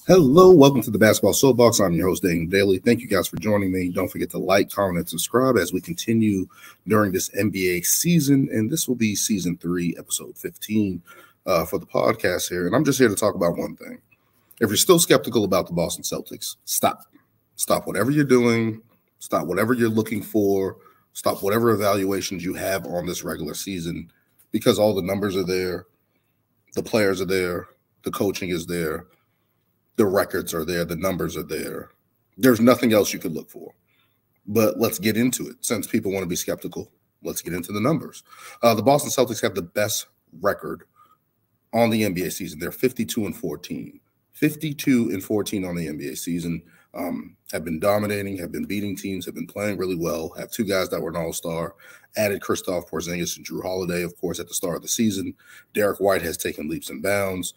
Hello, welcome to the Basketball Soapbox. I'm your host, Dane Daly. Thank you guys for joining me. Don't forget to like, comment, and subscribe as we continue during this NBA season. And this will be season 3, episode 15 for the podcast here. And I'm just here to talk about one thing. If you're still skeptical about the Boston Celtics, stop. Stop whatever you're doing. Stop whatever you're looking for. Stop whatever evaluations you have on this regular season, because all the numbers are there. The players are there. The coaching is there. The records are there. The numbers are there. There's nothing else you could look for. But let's get into it. Since people want to be skeptical, let's get into the numbers. The Boston Celtics have the best record on the NBA season. They're 52-14. 52-14 on the NBA season. Have been dominating, have been beating teams, have been playing really well, have two guys that were an all-star, added Kristaps Porzingis and Jrue Holiday, of course, at the start of the season. Derek White has taken leaps and bounds.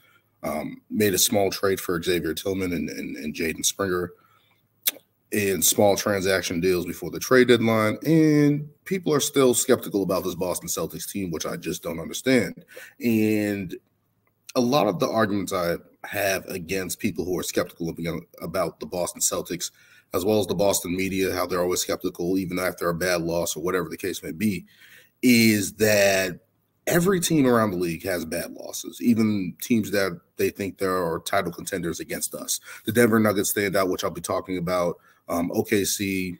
Made a small trade for Xavier Tillman and Jaden Springer in small transaction deals before the trade deadline. And people are still skeptical about this Boston Celtics team, which I just don't understand. And a lot of the arguments I have against people who are skeptical about the Boston Celtics, as well as the Boston media, how they're always skeptical even after a bad loss or whatever the case may be, is that every team around the league has bad losses, even teams that they think there are title contenders against us. The Denver Nuggets stand out, which I'll be talking about. OKC,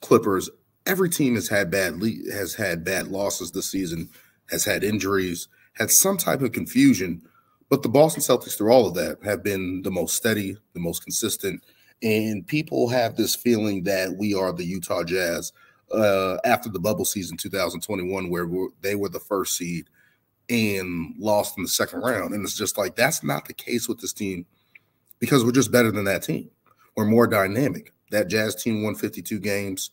Clippers. Every team has had bad losses this season, has had injuries, had some type of confusion. But the Boston Celtics, through all of that, have been the most steady, the most consistent. And people have this feeling that we are the Utah Jazz after the bubble season 2021, where they were the first seed and lost in the second round. And it's just like, that's not the case with this team, because we're just better than that team. We're more dynamic. That Jazz team won 52 games,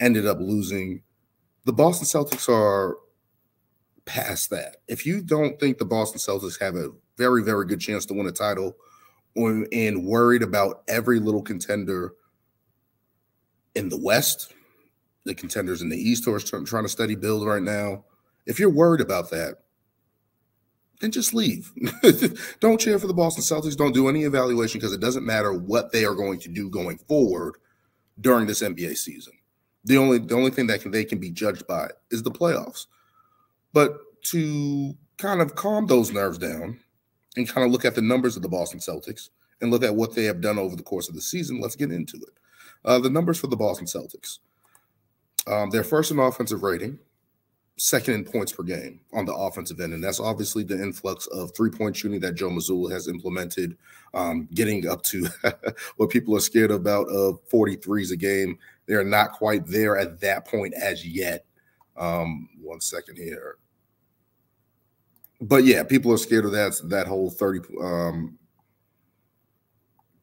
ended up losing. The Boston Celtics are past that. If you don't think the Boston Celtics have a very, very good chance to win a title and worried about every little contender in the West, the contenders in the East who are trying to steady build right now, if you're worried about that, then just leave. Don't cheer for the Boston Celtics. Don't do any evaluation, because it doesn't matter what they are going to do going forward during this NBA season. The only thing that they can be judged by is the playoffs. But to kind of calm those nerves down and kind of look at the numbers of the Boston Celtics and look at what they have done over the course of the season, let's get into it. The numbers for the Boston Celtics. They're first in offensive rating, second in points per game on the offensive end. And that's obviously the influx of three-point shooting that Joe Mazzulla has implemented, getting up to what people are scared about of 43s a game. They're not quite there at that point as yet. 1 second here. But yeah, people are scared of that whole 30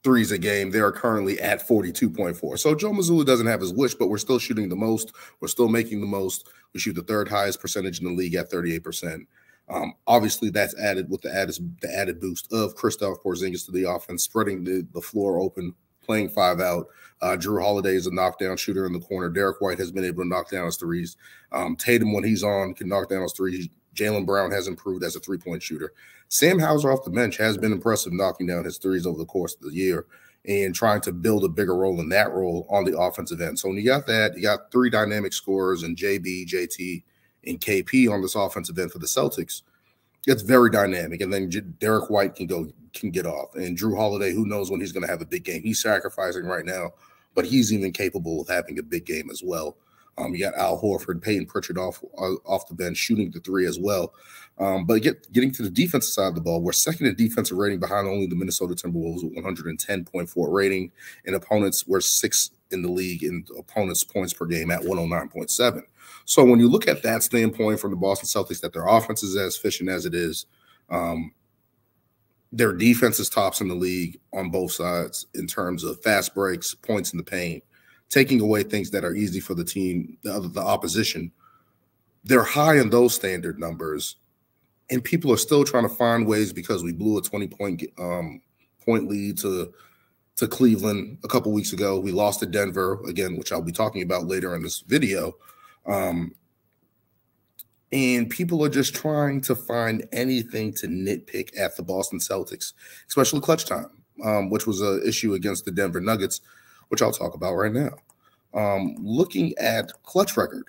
threes a game. They are currently at 42.4. So Joe Mazzulla doesn't have his wish, but we're still shooting the most. We're still making the most. We shoot the third highest percentage in the league at 38%. Obviously, that's added with the added boost of Kristaps Porzingis to the offense, spreading the floor open, playing 5 out. Jrue Holiday is a knockdown shooter in the corner. Derek White has been able to knock down his threes. Tatum, when he's on, can knock down his threes. Jaylen Brown has improved as a three-point shooter. Sam Hauser off the bench has been impressive, knocking down his threes over the course of the year and trying to build a bigger role in that role on the offensive end. So when you got that, you got 3 dynamic scorers and JB, JT, and KP on this offensive end for the Celtics. It's very dynamic. And then Derek White can get off. And Jrue Holiday, who knows when he's going to have a big game. He's sacrificing right now, but he's even capable of having a big game as well. You got Al Horford, Peyton Pritchard off the bench, shooting the 3 as well. But getting to the defensive side of the ball, we're second in defensive rating behind only the Minnesota Timberwolves with 110.4 rating, and opponents were 6th in the league in opponents' points per game at 109.7. So when you look at that standpoint from the Boston Celtics, that their offense is as efficient as it is, their defense is tops in the league on both sides in terms of fast breaks, points in the paint, taking away things that are easy for the team, the opposition. They're high in those standard numbers, and people are still trying to find ways, because we blew a 20-point lead to Cleveland a couple weeks ago. We lost to Denver, again, which I'll be talking about later in this video. And people are just trying to find anything to nitpick at the Boston Celtics, especially clutch time. which was an issue against the Denver Nuggets, which I'll talk about right now. Looking at clutch record,